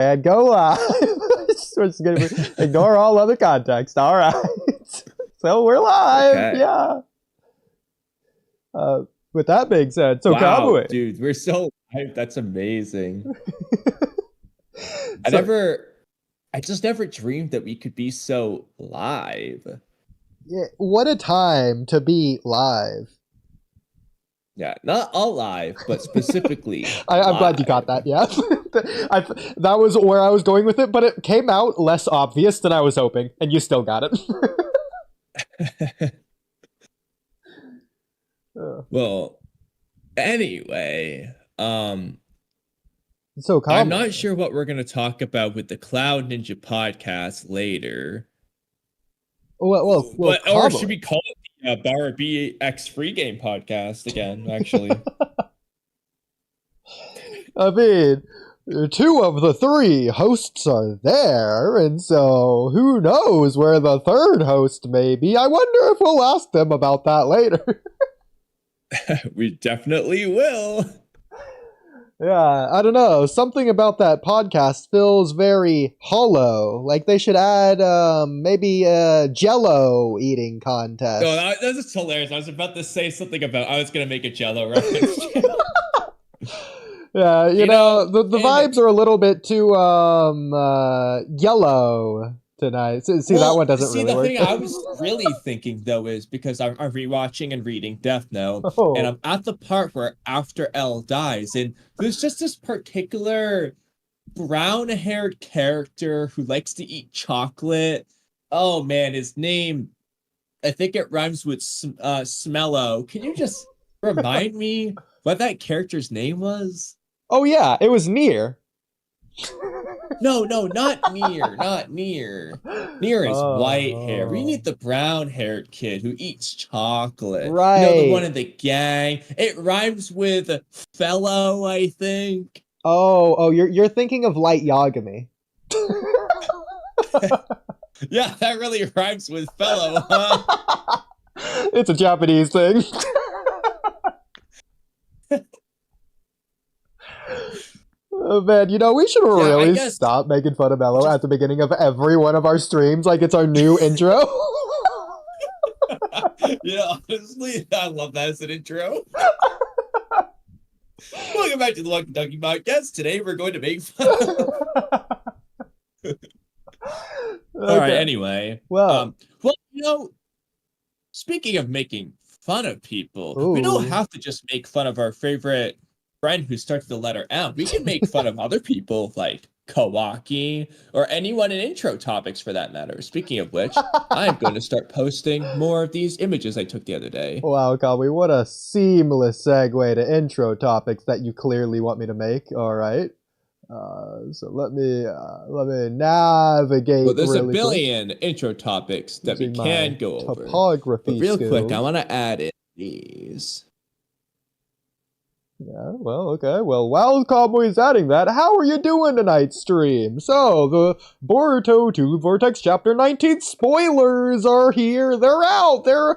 and go live. We're just gonna ignore all other context. All right. So we're live. Okay. Yeah. With that being said, so Wow, Kamui. dude, we're so live. That's amazing. I just never dreamed that we could be so live. Yeah, what a time to be live. Yeah, not alive, but specifically. I'm glad you got that. Yeah, that was where I was going with it, but it came out less obvious than I was hoping, and you still got it. Well, anyway, so I'm not sure what we're going to talk about with the Cloud Ninja podcast later. Well, or should we call it the Bar BX Free Game podcast again, actually? I mean, 2 of the 3 hosts are there, and so who knows where the 3rd host may be. I wonder if we'll ask them about that later. We definitely will. Yeah, I don't know. Something about that podcast feels very hollow. Like they should add maybe a Jello eating contest. No, that's just hilarious. I was about to say something about I was going to make a Jello reference. Yeah, you know the vibes are a little bit too yellow tonight. See, that one doesn't really work. See, the thing I was really thinking, though, is because I'm rewatching and reading Death Note, and I'm at the part where after L dies, and there's just this particular brown-haired character who likes to eat chocolate. Oh, man, his name, I think it rhymes with Smello. Can you just remind me what that character's name was? Oh, yeah, it was Nier. No, not Nier, not Nier. Nier is white hair. We need the brown-haired kid who eats chocolate. Right. You know, the one in the gang. It rhymes with fellow, I think. Oh, you're thinking of Light Yagami. Yeah, that really rhymes with fellow, huh? It's a Japanese thing. Oh, man, you know, we should really stop making fun of Mello at the beginning of every one of our streams like it's our new intro. Yeah, honestly, I love that as an intro. Welcome back to the Walky Talky podcast. Today we're going to make fun of... All right, anyway. Well, you know, speaking of making fun of people, we don't have to just make fun of our favorite friend who starts the letter M. We can make fun of other people like Kawaki or anyone in intro topics for that matter. Speaking of which, I'm going to start posting more of these images I took the other day. Wow, Kamui, what a seamless segue to intro topics that you clearly want me to make. All right. So let me navigate. Well, there's a billion intro topics that we can go over. Topography but real quick, I want to add in these. Yeah, well, okay. Well, while Kamui's adding that, how are you doing tonight's stream? So, the Boruto 2 Vortex Chapter 19 spoilers are here. They're out. They're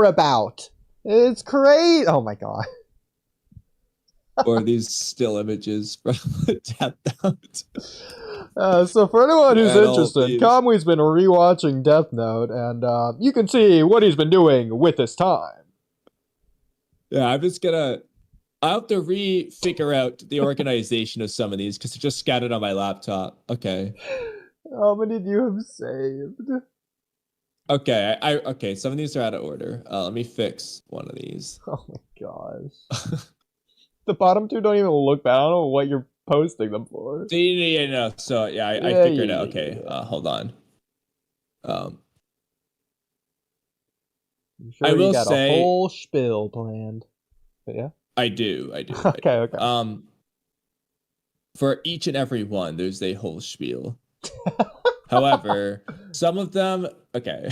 about. It's great. Oh my god. Or these still images from Death Note. So for anyone who's interested, Kamui's been rewatching Death Note, and you can see what he's been doing with his time. Yeah, I'll have to figure out the organization of some of these because they're just scattered on my laptop. Okay. How many do you have saved? Okay, okay, some of these are out of order. Let me fix one of these. Oh my gosh. The bottom 2 don't even look bad. I don't know what you're posting them for. Yeah, so yeah, I figured it out. Okay, hold on. I'm sure I will got say, a whole spiel planned. But yeah? I do. Okay. For each and every one, there's a whole spiel. However, some of them... Okay.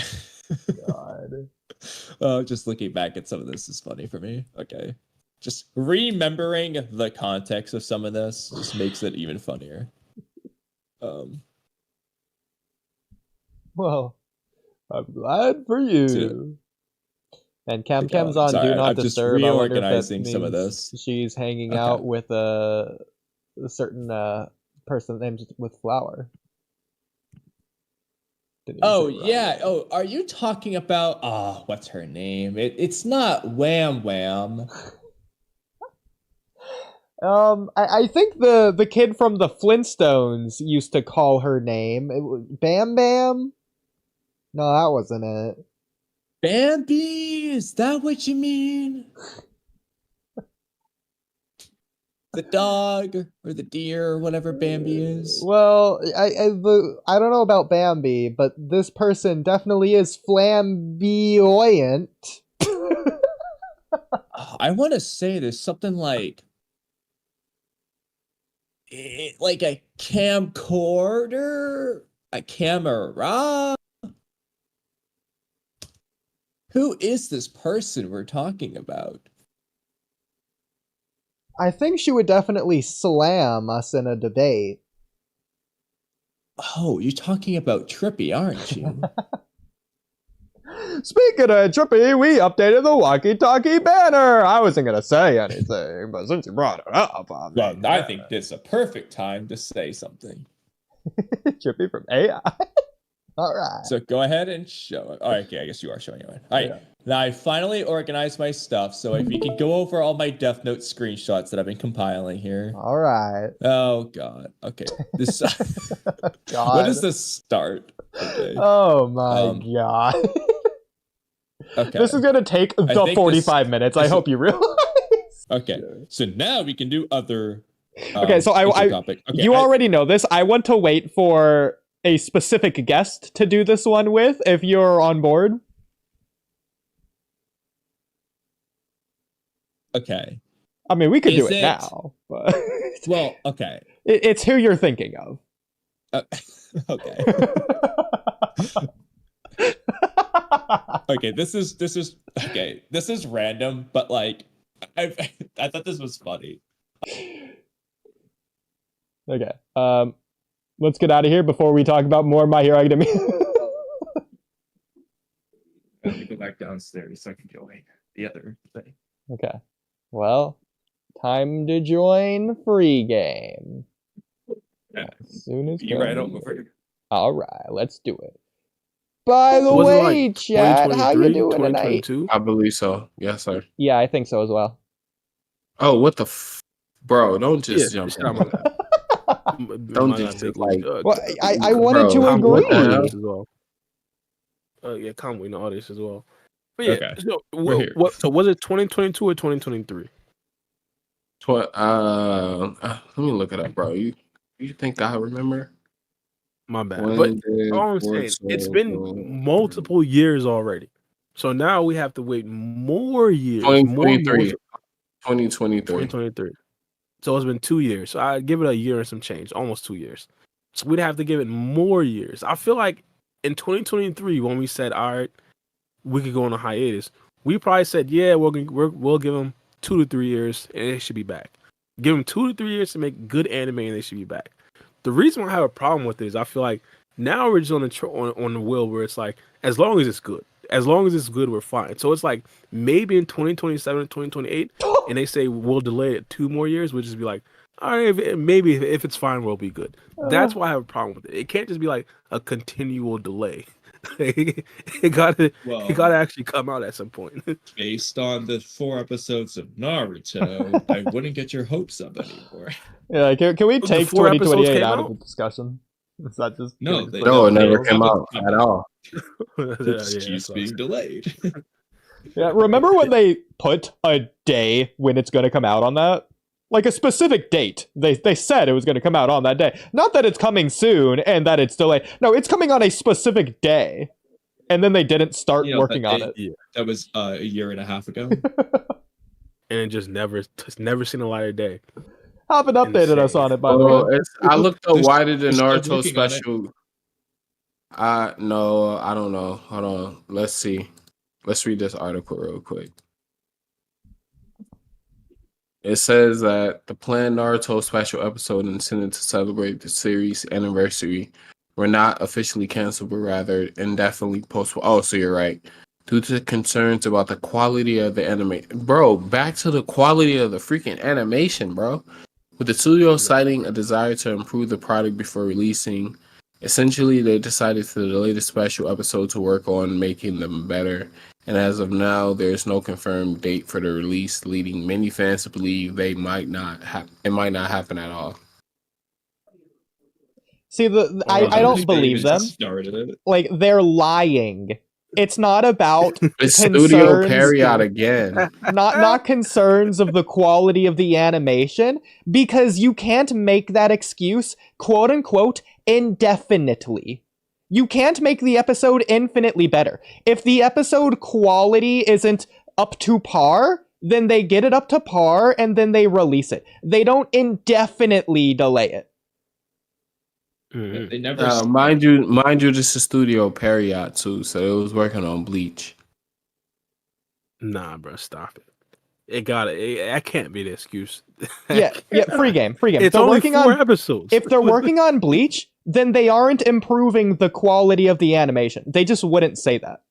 God. Just looking back at some of this is funny for me. Okay. Just remembering the context of some of this just makes it even funnier. Well, I'm glad for you. And Cam's on Do Not Disturb. I'm just reorganizing some of this. She's hanging out with a certain person named with flower. Oh yeah. Oh, are you talking about? What's her name? It's not Wham Wham. I think the kid from the Flintstones used to call her name. Bam Bam? No, that wasn't it. Bambi? Is that what you mean? The dog or the deer or whatever Bambi is. Well, I don't know about Bambi, but this person definitely is flamboyant. I want to say there's something like a camcorder, a camera. Who is this person we're talking about? I think she would definitely slam us in a debate. Oh, you're talking about Trippy, aren't you? Speaking of Trippy, we updated the Walky Talky banner. I wasn't going to say anything, but since you brought it up, I think this is a perfect time to say something. Trippy from AI. All right. So go ahead and show it. All right, okay, I guess you are showing it. All right. Yeah. Now I finally organized my stuff, so if you can go over all my Death Note screenshots that I've been compiling here. All right. Oh God. Okay. This. God. When does this start? Okay. Oh my God. Okay. This is gonna take the 45 minutes. I hope you realize. Okay. So now we can do other. Okay. So you already know this. I want to wait for a specific guest to do this one with, if you're on board. Okay. I mean, we could do it now. But well, okay. It's who you're thinking of. Okay. Okay, this is okay. This is random, but like I thought this was funny. Okay. Let's get out of here before we talk about more My Hero Academia. Let me go back downstairs so I can join the other thing. Okay. Well, time to join free game. Yeah. As soon as you're right over. All right, let's do it. By the way, like chat, how you doing tonight? I believe so. Yes, sir. Yeah, I think so as well. Oh, what the bro? Don't just jump. Don't just like. Well, I wanted to agree. As well. Yeah, Kamui in the audience as well. But yeah, okay. So was it 2022 or 2023? Let me look it up, bro. You think I remember? My bad. But all I'm saying, it's been multiple years already. So now we have to wait more years. 2023. 2023. So it's been 2 years. So I'd give it a year and some change, almost 2 years. So we'd have to give it more years. I feel like in 2023, when we said, all right, we could go on a hiatus, we probably said, yeah, we'll give them 2 to 3 years and they should be back. Give them 2 to 3 years to make good anime and they should be back. The reason why I have a problem with it is I feel like now we're just on the wheel where it's like, as long as it's good. As long as it's good, we're fine. So it's like maybe in 2027, 2028, and they say we'll delay it 2 more years, we'll just be like, all right, maybe if it's fine, we'll be good. That's why I have a problem with it. It can't just be like a continual delay. it gotta actually come out at some point. Based on the 4 episodes of Naruto, I wouldn't get your hopes up anymore. Yeah, can we take 2028 out of the discussion? Is that just no, it never came out at all. It keeps being delayed. Yeah, remember when they put a day when it's going to come out on that? Like a specific date. They said it was going to come out on that day. Not that it's coming soon and that it's delayed. No, it's coming on a specific day. And then they didn't start working on it. Yeah. That was a year and a half ago. And it just never seen a light of day. Haven't updated us on it, by the way. I looked up why did the Naruto special. No, I don't know. Hold on. Let's see. Let's read this article real quick. It says that the planned Naruto special episode intended to celebrate the series' anniversary were not officially canceled, but rather indefinitely postponed. Oh, so you're right. Due to concerns about the quality of the anime. Bro, back to the quality of the freaking animation, bro. With the studio citing a desire to improve the product before releasing, essentially they decided to delay the special episode to work on making them better. And as of now, there's no confirmed date for the release, leading many fans to believe it might not happen at all. See, I don't believe them. Like, they're lying. It's not about it's Studio Period again. Not concerns of the quality of the animation, because you can't make that excuse, quote unquote, indefinitely. You can't make the episode infinitely better. If the episode quality isn't up to par, then they get it up to par and then they release it. They don't indefinitely delay it. They never. Mind you, this is Studio Period too, so it was working on Bleach. Nah, bro, stop it. That can't be the excuse. Yeah, free game. It's only 4 episodes. If they're working on Bleach, then they aren't improving the quality of the animation. They just wouldn't say that.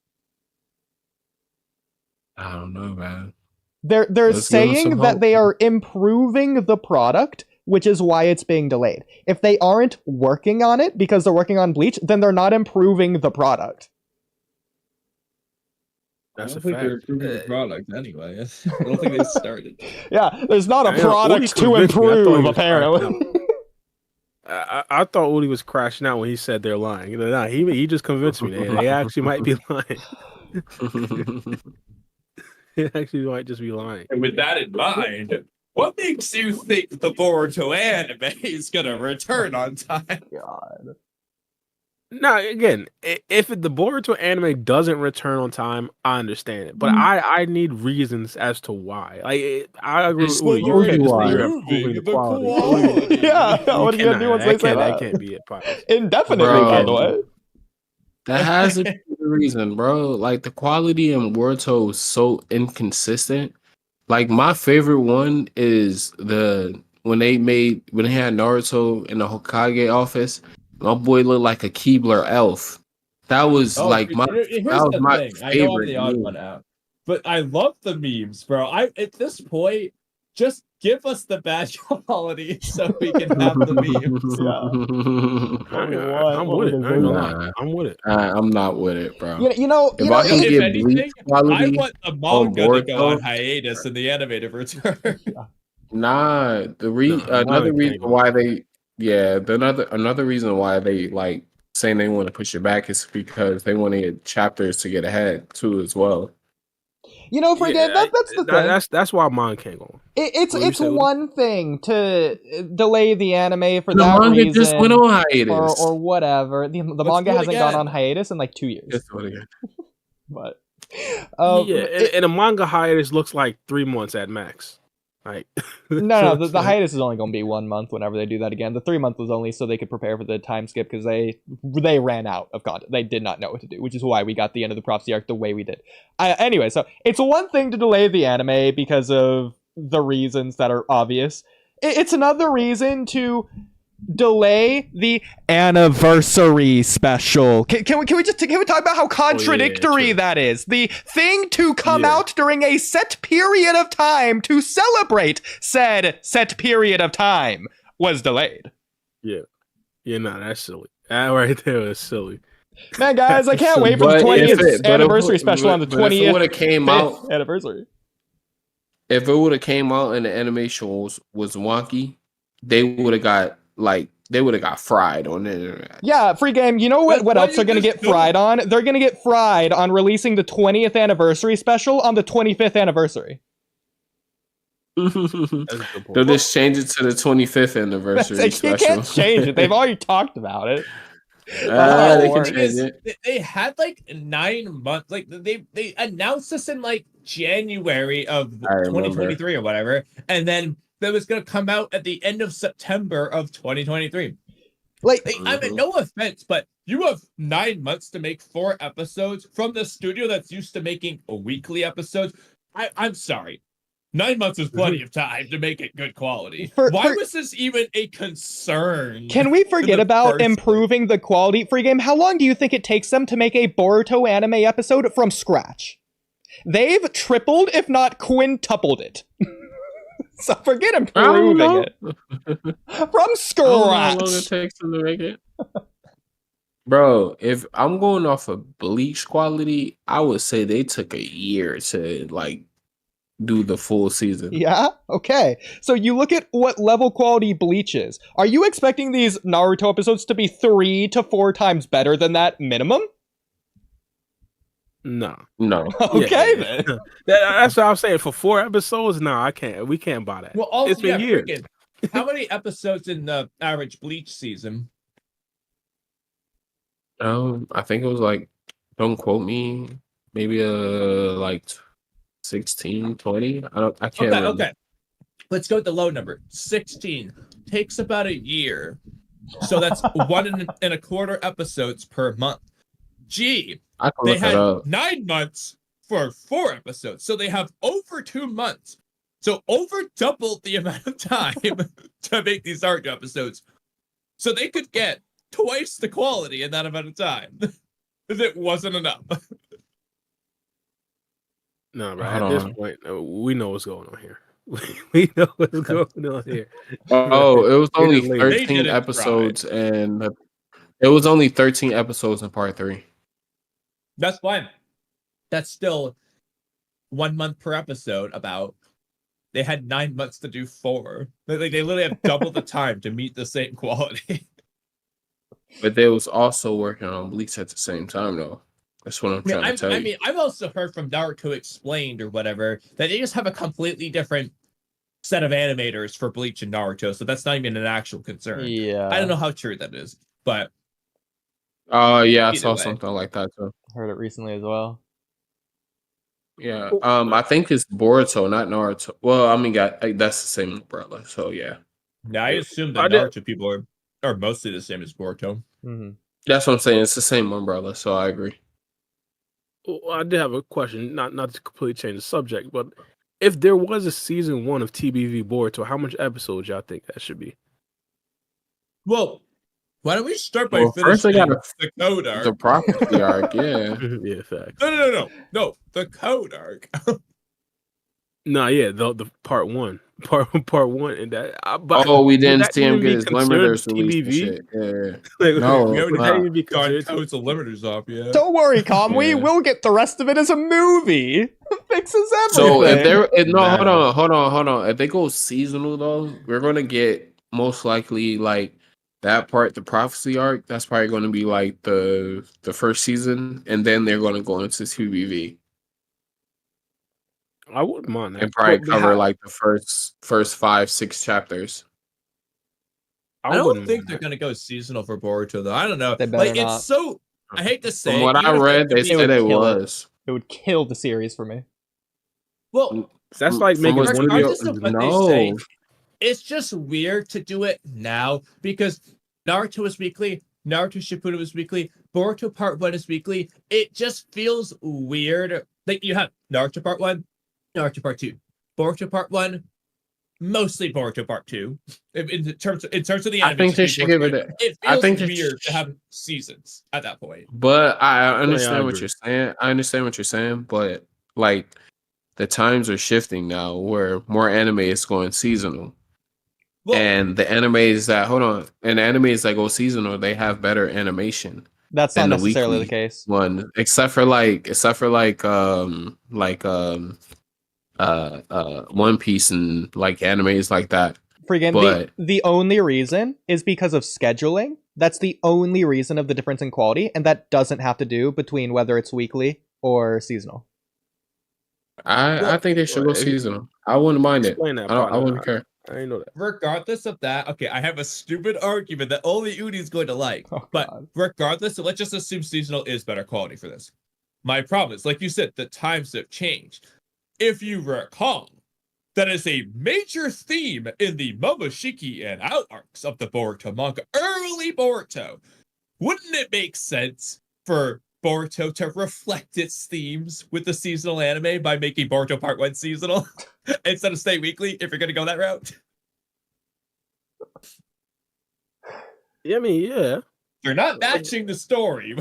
I don't know, man. They're saying that they are improving the product, which is why it's being delayed. If they aren't working on it because they're working on Bleach, then they're not improving the product. That's I don't think they're improving the product anyway. I don't think they started. Yeah, there's not a product to improve, apparently. I thought Oodie was crashing out when he said they're lying. Nah, he just convinced me. They actually might be lying. They actually might just be lying. And with that in mind, what makes you think the Boruto anime is gonna return on time? God. Now, again, if the Boruto anime doesn't return on time, I understand it. But I need reasons as to why. Like, I agree with Oodie. You can't just say you're improving the quality. Yeah, what are you gonna do once they say that? That can't be it. Indefinitely, by the way. That has to be the reason, bro. Like, the quality in Boruto is so inconsistent. Like, my favorite one is when they had Naruto in the Hokage office. My boy looked like a Keebler elf. That was my favorite. I know I'm the odd one out, but I love the memes, bro. At this point, just give us the bad quality so we can have the memes. I'm with it. I'm with it. I'm not with it, bro. If I can get Bleach quality, I want the manga to go on hiatus and the animated return. Nah, another reason why they. Yeah, another reason why they like saying they want to push it back is because they want to get chapters to get ahead too as well. That's the thing. That's why mine can't go on. It's one thing to delay the anime for the that manga reason, just went on hiatus or whatever. The manga hasn't gone on hiatus in like 2 years. Let's do it again. But and a manga hiatus looks like 3 months at max. Right. No, the hiatus is only going to be 1 month whenever they do that again. The 3 month was only so they could prepare for the time skip because they ran out of content. They did not know what to do, which is why we got the end of the prophecy arc the way we did. Anyway, so it's one thing to delay the anime because of the reasons that are obvious. It's another reason to delay the anniversary special. Can we talk about how contradictory that is? The thing to come out during a set period of time to celebrate said set period of time was delayed. Yeah, no, that's silly. That right there is silly. Man, guys, I can't wait for the 20th anniversary special on the 20th. If it would have came out anniversary. If it would have came out and the animation was wonky, they would have got fried on the internet. Yeah, free game. You know what else they're going to get fried on? They're going to get fried on releasing the 20th anniversary special on the 25th anniversary. They'll just change it to the 25th anniversary special. You can't change it. They've already talked about it. They can change it. They had like 9 months. Like they announced this in like January of 2023 or whatever, and then that was going to come out at the end of September of 2023. I mean, no offense, but you have 9 months to make 4 episodes from the studio that's used to making weekly episodes. I'm sorry. 9 months is plenty of time to make it good quality. Why was this even a concern? Can we forget about improving the quality? Free game, how long do you think it takes them to make a Boruto anime episode from scratch? They've tripled, if not quintupled it. So forget I don't improving know. it from I don't know how long it scratch. takes to make it. Bro, if I'm going off of Bleach quality, I would say they took a year to like do the full season. Yeah? Okay. So you look at what level quality Bleach is. Are you expecting these Naruto episodes to be 3 to 4 times better than that minimum? No. No. Okay, then. That's what I'm saying. For 4 episodes, no, I can't. We can't buy that. Well, also, It's been years. freaking, how many episodes in the average Bleach season? I think it was like, don't quote me, maybe like 16, 20. I can't remember. Okay. Let's go with the low number. 16 takes about a year. So that's 1.25 episodes per month. Gee, I can they look it had up. 9 months for 4 episodes. So they have over 2 months. So over double the amount of time to make these Naruto episodes. So they could get twice the quality in that amount of time. Because it wasn't enough. No, bro. Hold At this on. point, we know what's going on here. We know what's going on here. Oh, it was only It is late. 13 didn't try. episodes, and it was only 13 episodes in part 3. That's fine. That's still 1 month per episode. About they had 9 months to do 4. They literally have double the time to meet the same quality. But they was also working on Bleach at the same time, though. That's what I'm trying to tell you. I mean, I've also heard from Naruto Explained or whatever that they just have a completely different set of animators for Bleach and Naruto, so that's not even an actual concern. Yeah. I don't know how true that is, but Yeah, I either saw way. something like that too. Heard it recently as well. Yeah. I think it's Boruto, not Naruto. Well, I mean, that's the same umbrella. So yeah, Now I assume that I did- Naruto people are mostly the same as Boruto. Mm-hmm. that's what I'm saying. It's the same umbrella. So I agree. Well, I did have a question, not to completely change the subject, but if there was a season 1 of TBV Boruto, how much episodes y'all think that should be? Well, why don't we start by Well, first they finishing gotta the code arc? the prophecy arc. Yeah. Yeah, facts. No, the code arc. No, yeah, the part 1, part 1, and that. We would didn't that see him even get be his considered limiters released and TBV? shit. Yeah. Like, No, we it's already would that not. even be Gone considered? codes the limiters off, yeah. Don't worry, Kamui. Yeah. We'll get the rest of it as a movie. Fixes everything. So if Imagine. hold on. If they go seasonal though, we're gonna get most likely like that part, the prophecy arc. That's probably gonna be like the first season, and then they're gonna go into TBV I wouldn't mind that. and probably But cover like the first 5-6 chapters. I don't wouldn't think mind they're that. gonna go seasonal for Boruto though. I don't know. They better Like not. it's so. I hate to say. From what I even if read, they could be- said it kill it. was. It would kill the series for me. Well, That's like making what one regardless of what they say, no. it's just weird to do it now because Naruto is weekly, Naruto Shippuden is weekly, Boruto Part 1 is weekly. It just feels weird. Like you have Naruto Part 1, Naruto Part 2, Boruto Part 1, mostly Boruto Part 2. In terms of the anime, I think they should give it. it I feels think they weird sh- to have seasons at that point. But I I understand what agree. you're saying. I understand what you're saying, but like the times are shifting now where more anime is going seasonal. Well, And the animes that go seasonal, they have better animation That's not than the necessarily the weekly case. one. Except for One Piece and like animes like that. Friggin' But the only reason is because of scheduling. That's the only reason of the difference in quality, and that doesn't have to do between whether it's weekly or seasonal. I think they should go seasonal. I wouldn't mind it. Explain that, I partner. wouldn't care. I didn't know that. regardless of that, okay, I have a stupid argument that only Oodie is going to like. Oh, but God. regardless, so let's just assume seasonal is better quality for this. My problem is, like you said, the times have changed. If you recall, that is a major theme in the Momoshiki and out arcs of the Boruto manga, early Boruto. Wouldn't it make sense for Boruto to reflect its themes with the seasonal anime by making Boruto Part 1 seasonal instead of stay weekly if you're going to go that route? Yeah, I mean, yeah. They're not matching the story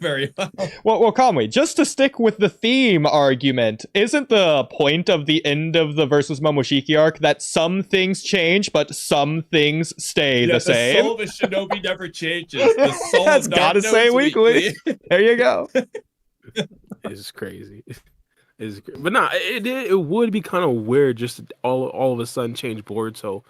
very well. Well, Kamui, just to stick with the theme argument, isn't the point of the end of the versus Momoshiki arc that some things change, but some things stay the same? The soul of a shinobi never changes. The soul That's of gotta Naruto say is weekly. There you go. It's crazy. But nah, it would be kind of weird just to all of a sudden change Boruto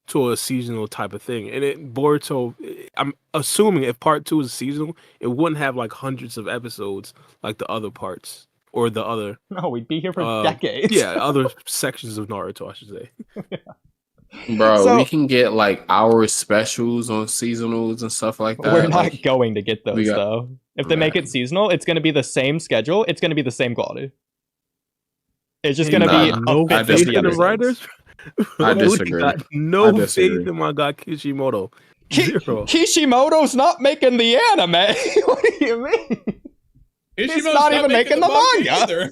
to a seasonal type of thing. And Boruto, I'm assuming if part 2 is seasonal, it wouldn't have like hundreds of episodes like the other parts or the other. No, we'd be here for decades. Yeah, other sections of Naruto, I should say. Bro, So- we can get like hour specials on seasonals and stuff like that. We're not Like, going to get those, though. If they make it seasonal, it's going to be the same schedule. It's going to be the same quality. It's just going to be no a fifth faith of the in the episodes. writers. I disagree. Got no faith in my god Kishimoto. Zero. Kishimoto's not making the anime. What do you mean? He's not even making the either.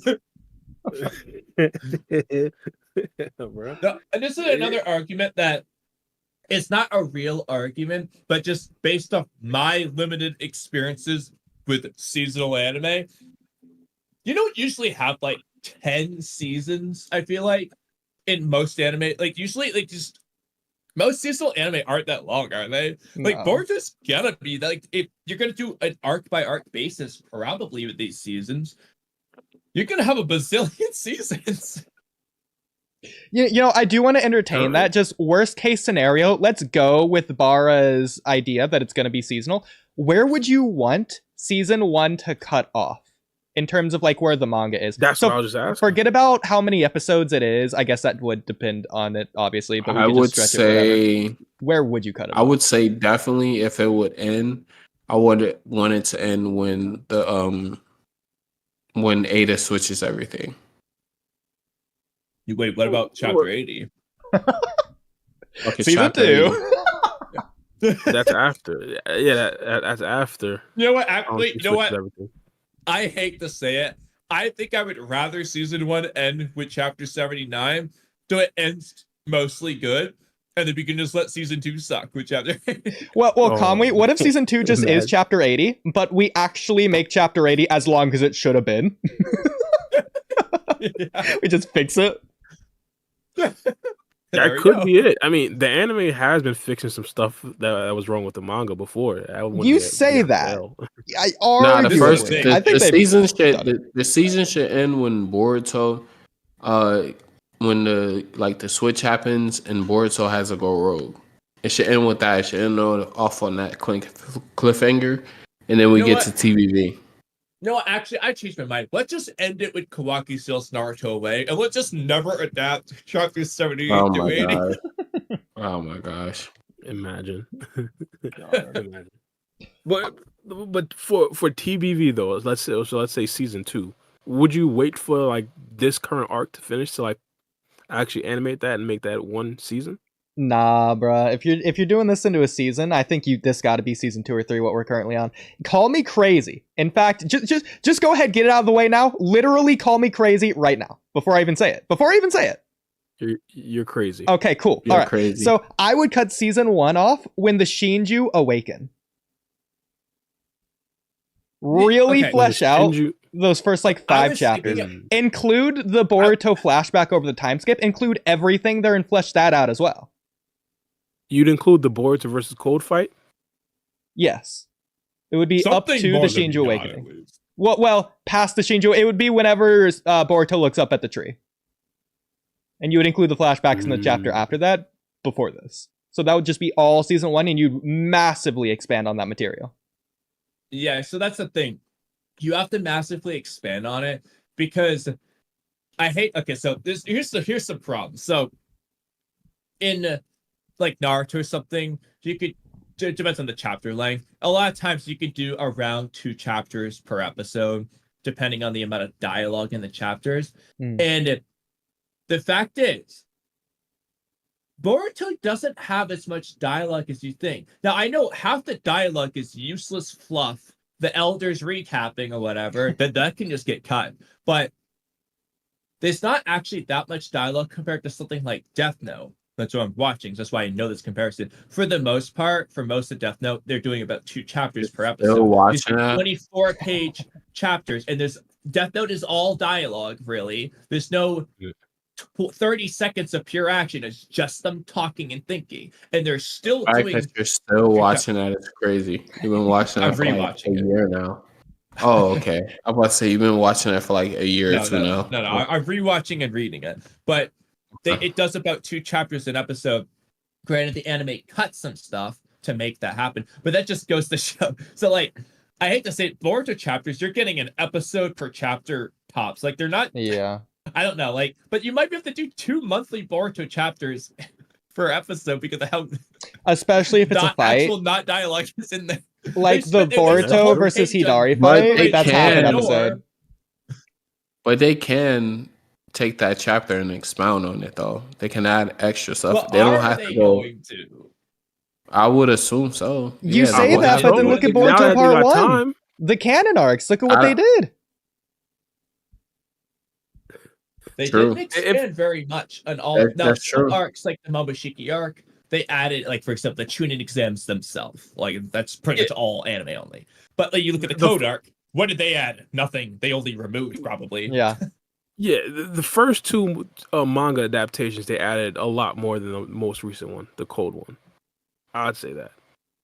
No, and this is another argument that it's not a real argument, but just based off my limited experiences with seasonal anime, you don't usually have like 10 seasons, I feel like, in most anime. Like, usually, like, just most seasonal anime aren't that long, are they? Like, No. Boruto's gonna be, like, if you're gonna do an arc-by-arc basis, probably with these seasons, you're gonna have a bazillion seasons. You know, I do want to entertain that. Just worst case scenario, let's go with Bara's idea that it's going to be seasonal. Where would you want season 1 to cut off in terms of like where the manga is? That's so what I was just asking. forget about how many episodes it is. I guess that would depend on it, obviously. But we I could would just stretch it. say, Where would you cut it? I would say definitely if it would end, I would want it to end when the when Ada switches everything. Wait, what about chapter 80? Okay, Season chapter 2. 80. That's after. Yeah, that's after. You know what? Actually, you know what? Everything. I hate to say it. I think I would rather season 1 end with chapter 79, so it ends mostly good, and then we can just let season 2 suck with chapter 80. Well, Kamui, what if season 2 just is chapter 80, but we actually make chapter 80 as long as it should have been? Yeah. We just fix it. That could be it. I mean, the anime has been fixing some stuff that was wrong with the manga before. You say that. I Nah, the first arguably. the, I think the they've season done should it. the season should end when Boruto, when the switch happens and Boruto has to go rogue. It should end with that. It should end off on that cliffhanger, and then we get to TBV. No, actually, I changed my mind. Let's just end it with Kawaki steals Naruto away, and let's just never adapt chapter 78 Oh to my 80. gosh! Oh my gosh! Imagine. Imagine. But for TBV though, let's say season 2, would you wait for like this current arc to finish to like actually animate that and make that one season? Nah, bruh. If you're doing this into a season, I think this got to be season 2 or 3. What we're currently on. Call me crazy. In fact, just go ahead, get it out of the way now. Literally, call me crazy right now before I even say it. You're crazy. Okay, cool. You're All right. crazy. So I would cut season 1 off when the Shinju awaken. Really Okay. flesh out Shinju- those first like 5 chapters. Include the Boruto flashback over the time skip. Include everything there and flesh that out as well. You'd include the Boruto versus Cold fight? Yes. It would be up to the more than Shinju we got, awakening. at least. Well, past the Shinju, it would be whenever Boruto looks up at the tree. And you would include the flashbacks in the chapter after that, before this. So that would just be all season 1, and you'd massively expand on that material. Yeah, so that's the thing. You have to massively expand on it because I hate. Okay, so here's the problem. So in like Naruto or something, you could. It depends on the chapter length. A lot of times you could do around 2 chapters per episode, depending on the amount of dialogue in the chapters. And the fact is, Boruto doesn't have as much dialogue as you think. Now, I know half the dialogue is useless fluff, the elders recapping or whatever, that can just get cut. But there's not actually that much dialogue compared to something like Death Note. That's what I'm watching. So that's why I know this comparison. For the most part, for most of Death Note, they're doing about 2 chapters per episode. Still watching that? 24-page chapters, and there's Death Note is all dialogue. Really, there's no 30 seconds of pure action. It's just them talking and thinking, and they're still The fact doing. that you're still watching that is crazy. You've been watching that I'm for like a rewatching it. year now. Oh, okay. I'm about to say you've been watching it for like a year or two now. No. I'm rewatching and reading it, but it does about 2 chapters an episode. Granted, the anime cuts some stuff to make that happen, but that just goes to show. So, like, I hate to say it, Boruto chapters, you're getting an episode per chapter tops. Like, they're not. Yeah. I don't know, like, but you might be able to do 2 monthly Boruto chapters per episode because of how. Especially if it's a fight. Actual not dialogue is in there. Like the Boruto versus Hidari fight, that's half an episode. But they can take that chapter and expound on it, though. They can add extra stuff. Well, they don't have to go. I would assume so. You say that, but then look at Boruto Part 1. The canon arcs. Look at what they did. They didn't expand very much on all. Now, some arcs, like the Momoshiki arc, they added, like, for example, the tuning exams themselves. Like, that's pretty much all anime only. But like, you look at the Code arc, what did they add? Nothing. They only removed, probably. Yeah. Yeah, the first 2 manga adaptations, they added a lot more than the most recent one, the Code one. I'd say that.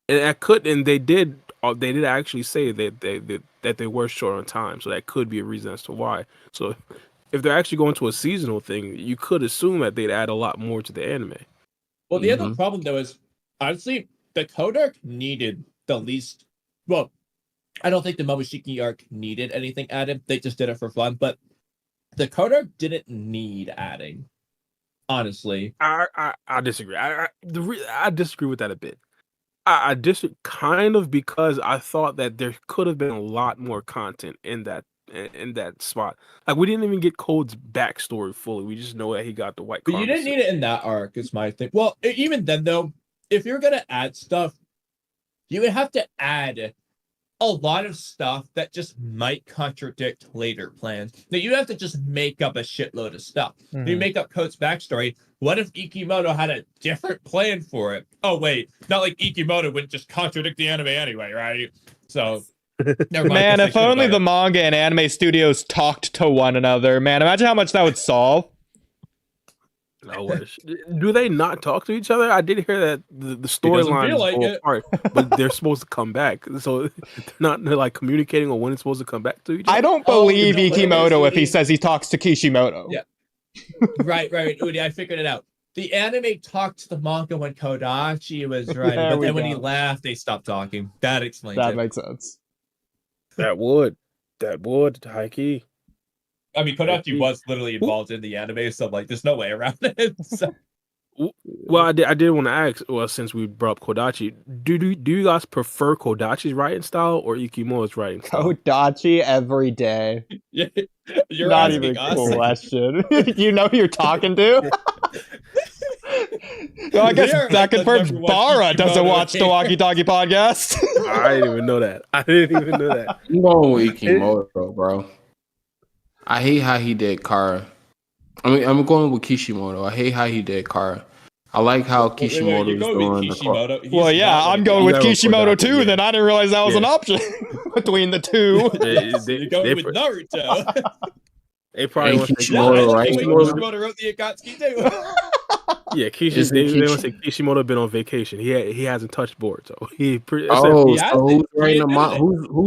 And they did actually say that they were short on time, so that could be a reason as to why. So if they're actually going to a seasonal thing, you could assume that they'd add a lot more to the anime. Well, the other problem, though, is, honestly, the Code arc needed the least... Well, I don't think the Momoshiki arc needed anything added. They just did it for fun, but the Code arc didn't need adding, honestly. I disagree. I disagree with that a bit. I disagree kind of because I thought that there could have been a lot more content in that spot. Like, we didn't even get Code's backstory fully. We just know that he got the white. But you didn't need it in that arc, is my thing. Well, even then, though, if you're gonna add stuff, you would have to add a lot of stuff that just might contradict later plans. Now, you have to just make up a shitload of stuff. You make up Code's backstory. What if Ikimoto had a different plan for it? Oh, wait. Not like Ikimoto would just contradict the anime anyway, right? So, never mind. Man, if only the manga and anime studios talked to one another. Man, imagine how much that would solve. I wish. Do they not talk to each other? I did hear that the storyline is like apart, but they're supposed to come back. So they're like communicating on when it's supposed to come back to each other. I don't believe Ikimoto if he says he talks to Kishimoto. Yeah. right. Oodie, I figured it out. The anime talked to the manga when Kodachi was writing, but then when he left, they stopped talking. That explains it. That makes sense. That would. High key. I mean, Kodachi was literally involved in the anime, so like, there's no way around it. So. Well, I did want to ask. Well, since we brought up Kodachi, do you guys prefer Kodachi's writing style or Ikimoto's writing style? Kodachi every day. Yeah, you're not even a question. You know who you're talking to. Well, I guess that confirms Bara doesn't watch the Walky Talky podcast. I didn't even know that. I'm going with Ikimoto, bro. I hate how he did Kara. I mean, I'm going with Kishimoto. I hate how he did Kara. I like how Kishimoto is doing Kishimoto? Well, yeah, I'm going with Kishimoto too. Yeah. Then I didn't realize that was an option between the two. You're going with Naruto. They probably want to Kishimoto, right? Kishimoto wrote the Akatsuki too. Yeah, they want to say Kishimoto been on vacation. He hasn't touched board, so who's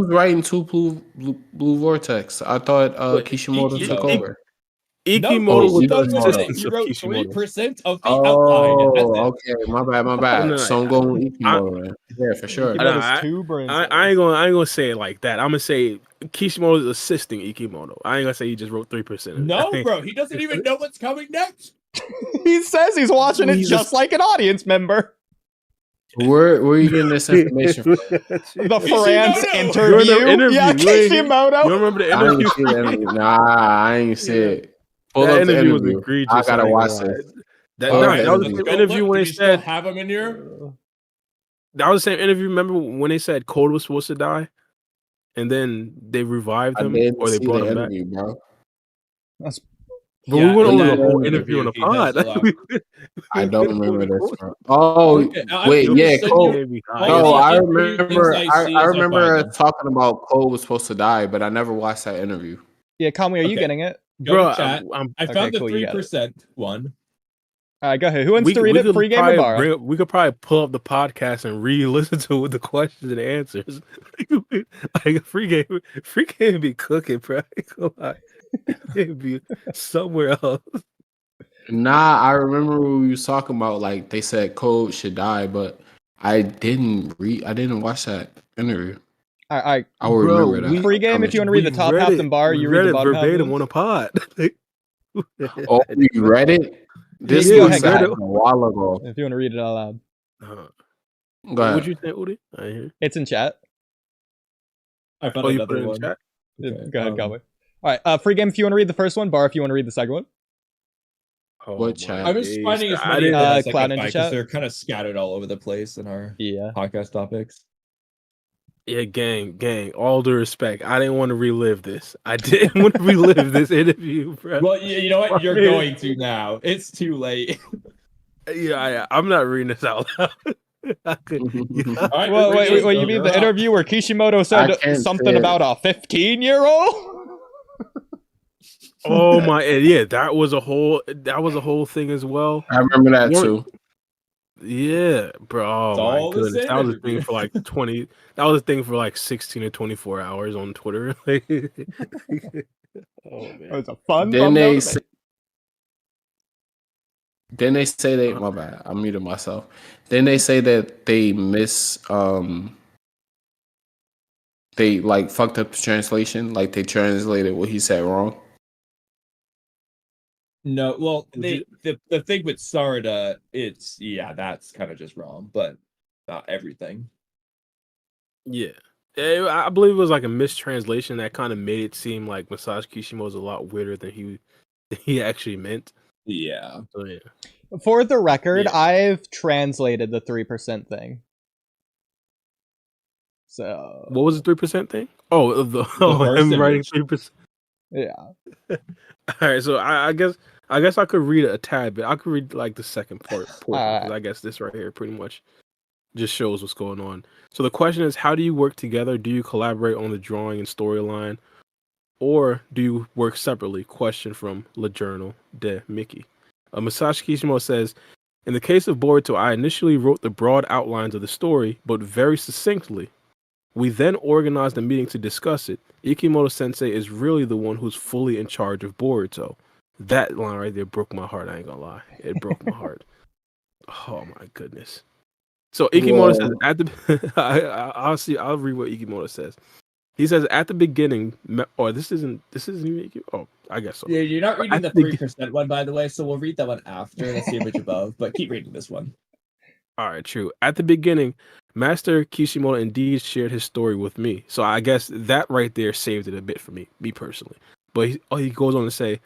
writing Two Blue Vortex? I thought Kishimoto took over. Ikimoto was the assistant. He wrote 3% of the outline. Okay, my bad. So I'm going with Ikimoto. Yeah, for sure. I ain't gonna say it like that. I'm gonna say Kishimoto is assisting Ikimoto. I ain't gonna say he just wrote 3%. No, bro, he doesn't even know what's coming next. He says he's watching it just like an audience member. Where are you getting this information from? The France interview. Yeah, Kishimoto. You remember the interview? I ain't see it. That interview was egregious. I gotta watch it. That was the same interview when they said have him in here. That was the same interview. Remember when they said Code was supposed to die, and then they revived him or they brought him back? Bro. But Yeah, we went in over the that whole interview, interview in a he does pod. a lot. I don't remember this one. Oh, Okay, wait, I'm yeah, just saying Cole. All No, the I interview things remember. I I, see I as I remember find us them. talking about Cole was supposed to die, but I never watched that interview. Yeah, Kamui, are you Okay. getting it? Go Bro, to chat. I Okay, found the cool, you got it. 3% one. All right, go ahead. Who wants to read we it? could Free game or probably Bara? we could probably pull up the podcast and re-listen to with the questions and answers. Like free game be cooking, bro. It'd be somewhere else. Nah, I remember we was talking about like they said Cole should die, but I didn't watch that interview. All right, I will Bro, remember that. free game. If you want to read the top half, then Bara, you read the bottom half. verbatim on a pod. Oh, you read it? This Yeah, go was ahead, a while ago. If you want to read it out loud, Go ahead. What'd you say, Oodie? I hear. it's in chat. I found You put another it in one. chat? Okay, Go ahead, Kamui. All right, free game. If you want to read the first one, Bara, if you want to read the second one. What my chat? I'm just days. finding as I many didn't- of them as I Cloud can Ninja find chat? because they're kind of scattered all over the place in our Yeah. podcast topics. Yeah, gang. All due respect, I didn't want to relive this. I didn't want to relive this interview, bro. Well, you know what? You're going to now. It's too late. Yeah, I'm not reading this out loud. I could. All right, Well, wait, Ricky, you mean you're the up. interview where Kishimoto I said can't something say it. about a 15-year-old? Oh my, and yeah, that was a whole thing as well. I remember that What- too. Yeah, bro. It's Oh my all the goodness, same that was a interview. thing for like 20. That was a thing for like 16 to 24 hours on Twitter. Oh It man. was a fun Then thumbnail they to say, my bad. I muted myself. Then they say that they they like fucked up the translation, like they translated what he said wrong. No, well, Would the thing with Sarda, that's kind of just wrong, but not everything. Yeah. I believe it was like a mistranslation that kind of made it seem like Masashi Kishimoto was a lot weirder than he actually meant. Yeah. So yeah. For the record, Yeah. I've translated the 3% thing. So What was the 3% thing? Oh, first him writing image. 3%. yeah. All right, so I guess I could read a tad bit. I could read like the second portion because I guess this right here pretty much just shows what's going on. So the question is, how do you work together? Do you collaborate on the drawing and storyline, or do you work separately? Question from Le Journal de Mickey. Masashi Kishimoto says, in the case of Boruto, I initially wrote the broad outlines of the story, but very succinctly. We then organized a meeting to discuss it. Ikimoto Sensei is really the one who's fully in charge of Boruto. That line right there broke my heart. I ain't gonna lie, it broke my heart. Oh my goodness. So Ikimoto says at the I'll read what Ikimoto says. He says at the beginning, or this isn't even Ikimoto. Oh, I guess so. Yeah, you're not reading the At the 3% one, by the way, so we'll read that one after. That's the image above, but keep reading this one. All right, true. At the beginning, Master Kishimoto indeed shared his story with me. So I guess that right there saved it a bit for me personally. But he goes on to say,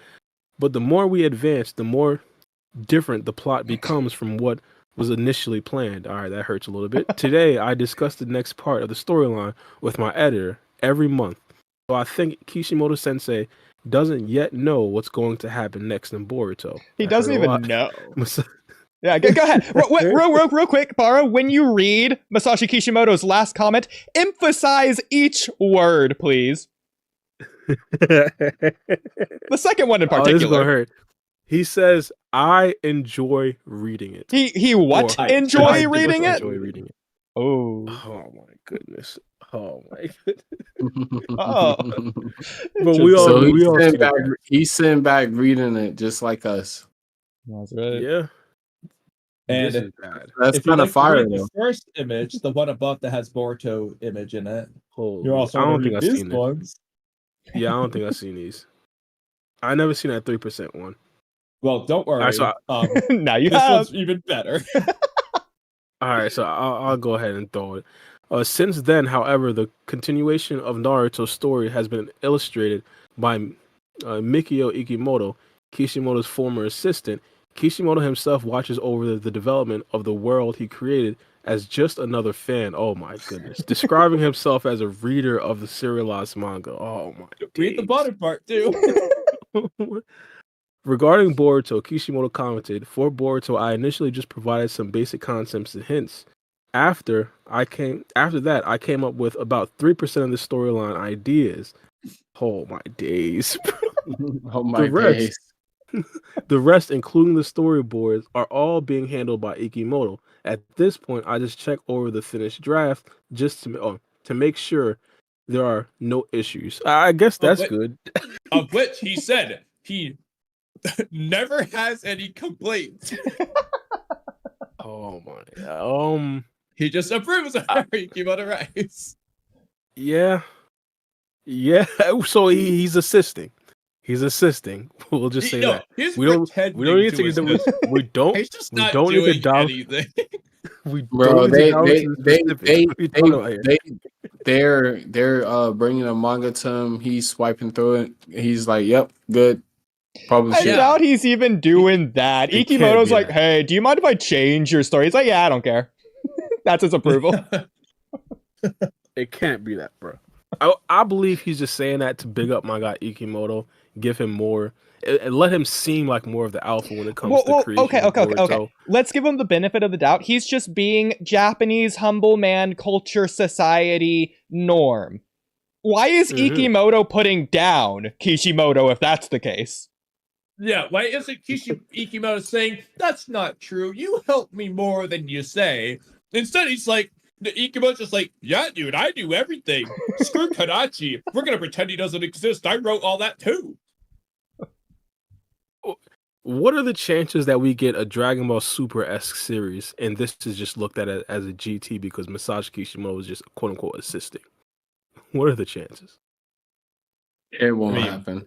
but the more we advance, the more different the plot becomes from what was initially planned. All right, that hurts a little bit. Today, I discussed the next part of the storyline with my editor every month. So I think Kishimoto Sensei doesn't yet know what's going to happen next in Boruto. He doesn't hurt a even lot. know. Yeah, go ahead. Real quick, Bara, when you read Masashi Kishimoto's last comment, emphasize each word, please. The second one in Oh, this is gonna particular. hurt. He says, "I enjoy reading it." He what? Or- Enjoy I reading it? Enjoy reading it. Oh. Oh my goodness. Oh my goodness. Oh. But we all So we all see he's sitting back reading it just like us. That's right. yeah. And This is bad. That's if you kind of like to fire read though. the first image, the one above that has Boruto image in it, Holy, you're also I don't going to think read I've these seen this. ones. Yeah, I don't think I've seen these. I never seen that 3% one. Well, don't worry. Alright, so Now you this have. one's even better. All right, so I'll go ahead and throw it. Since then, however, the continuation of Naruto's story has been illustrated by Mikio Ikimoto, Kishimoto's former assistant. Kishimoto himself watches over the development of the world he created as just another fan. Oh my goodness. Describing himself as a reader of the serialized manga. Oh my Read the days. bottom part too. Regarding Boruto, Kishimoto commented, "For Boruto, I initially just provided some basic concepts and hints. After that, I came up with about 3% of the storyline ideas. Oh my days! Oh my days. The rest, including the storyboards, are all being handled by Ikimoto. At this point, I just check over the finished draft just to make sure there are no issues. I guess that's good." Of which he said he never has any complaints. Oh my. He just approves of Ikimoto Rice. Yeah. So he's assisting. He's assisting. We'll just say that. We don't need to assist. We don't. He's just we not don't doing need to anything. Bro, they're bringing a manga to him. He's swiping through it. He's like, "Yep, good." Publish I it. doubt he's even doing that. Ikimoto's like, "Hey, do you mind if I change your story?" He's like, "Yeah, I don't care." That's his approval. It can't be that, bro. I believe he's just saying that to big up my guy Ikimoto, give him more, and let him seem like more of the alpha when it comes to creation. Okay. Let's give him the benefit of the doubt. He's just being Japanese humble man culture society norm. Why is Ikimoto putting down Kishimoto if that's the case? Yeah, why isn't Ikimoto saying, "That's not true, you help me more than you say"? Instead, he's like, Ikimoto's just like, "Yeah, dude, I do everything. Screw Kadachi. We're gonna pretend he doesn't exist. I wrote all that too." What are the chances that we get a Dragon Ball Super-esque series and this is just looked at as a GT because Masashi Kishimoto is just quote-unquote assisting? What are the chances? It won't happen.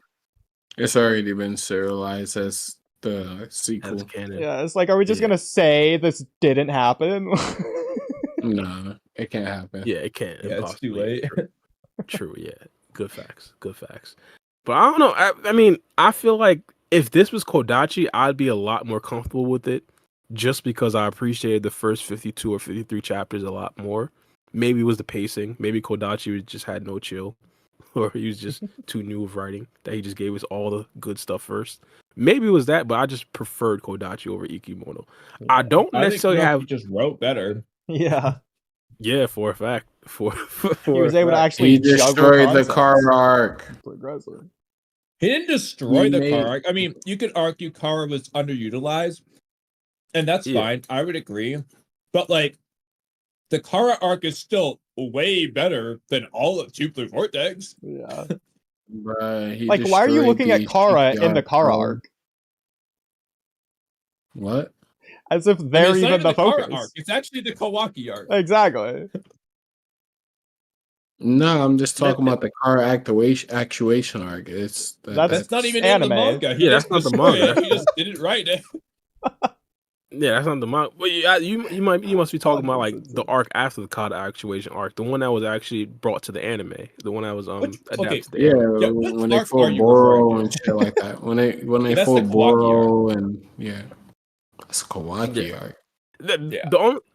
It's already been serialized as the sequel. That's canon. Yeah, it's like, are we just gonna say this didn't happen? No, it can't happen. Yeah, it can't. Yeah, it's too late. True, yeah. Good facts. But I don't know. I mean, I feel like if this was Kodachi, I'd be a lot more comfortable with it just because I appreciated the first 52 or 53 chapters a lot more. Maybe it was the pacing. Maybe Kodachi just had no chill. Or he was just too new of writing that he just gave us all the good stuff first. Maybe it was that, but I just preferred Kodachi over Ikimoto. Yeah. I don't necessarily have. He just wrote better. Yeah, for a fact. For he was able to actually destroy the car arc. He didn't destroy the car arc. I mean, you could argue Kara was underutilized, and that's fine. I would agree, but like, the Kara arc is still way better than all of Tubular Vortex. Yeah. Right. Like, why are you looking at Kara in the Kara arc? What? As if they're even the focus. Arc. It's actually the Kawaki arc. Exactly. No, I'm just talking about the Kara actuation arc. That's not even anime. In the manga. That's not the manga. He just didn't write it. Yeah, that's not the manga. Well, you must be talking about like the arc after the Kara actuation arc, the one that was actually brought to the anime, the one that was adapted. To the anime. When they fought Boro and shit like that. When they fought Boro and that's Kawaki arc.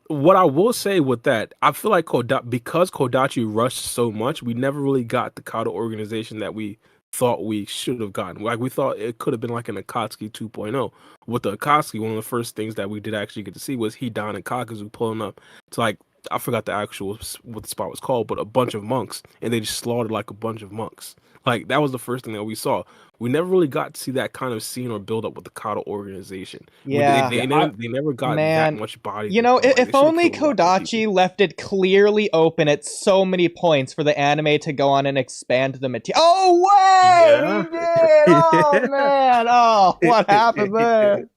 What I will say with that, I feel like because Kodachi rushed so much, we never really got the Kata organization that we thought we should have gotten. Like, we thought it could have been like an Akatsuki 2.0. With the Akatsuki, one of the first things that we did actually get to see was Hidan and Kakuzu pulling up to, like, I forgot the actual what the spot was called, but a bunch of monks, and they just slaughtered like a bunch of monks. Like, that was the first thing that we saw. We never really got to see that kind of scene or build up with the Kata organization. Yeah, they never got that much body. You know, if only Kodachi left it clearly open at so many points for the anime to go on and expand the material. Oh wait, he did! Oh man! Oh, what happened there?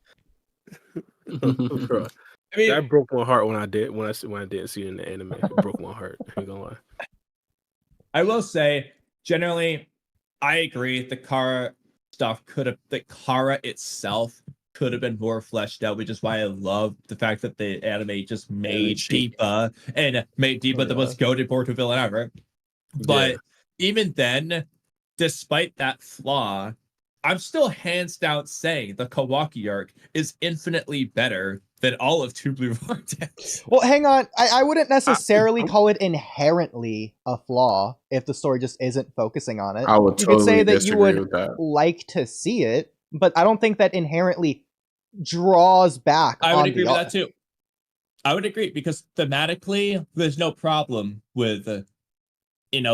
I mean, that broke my heart when I didn't see it in the anime. It broke my heart. I ain't gonna lie. I will say, generally, I agree. The Kara itself could have been more fleshed out, which is why I love the fact that the anime just made Deepa the most goated Boruto villain ever. But even then, despite that flaw, I'm still hands down saying the Kawaki arc is infinitely better than all of Tubular Vortex. Well, hang on. I wouldn't necessarily call it inherently a flaw if the story just isn't focusing on it. I would totally could say that you would with that. like to see it, but I don't think that inherently draws back. I would on agree the with that too. I would agree because thematically, there's no problem with,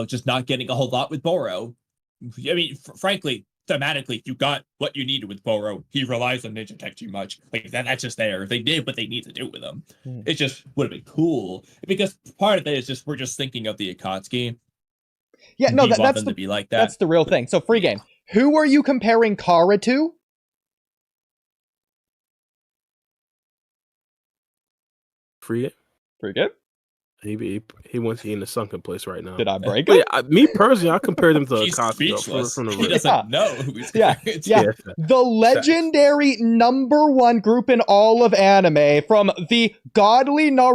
just not getting a whole lot with Boro. I mean, frankly, thematically, you got what you needed with Boro. He relies on ninja tech too much. Like that's just there. They did what they need to do with him. It just would have been cool because part of it is just we're just thinking of the Akatsuki. Yeah, no, that's that's to be like that. That's the real thing. So, free game. Who are you comparing Kara to? Free it. Free game. He wants you in the sunken place right now. Did I break it? Yeah, me personally, I compared him to He's Akatsuki from the He rip. doesn't know who he's Yeah. The legendary #1 group in all of anime, from the godly Naruto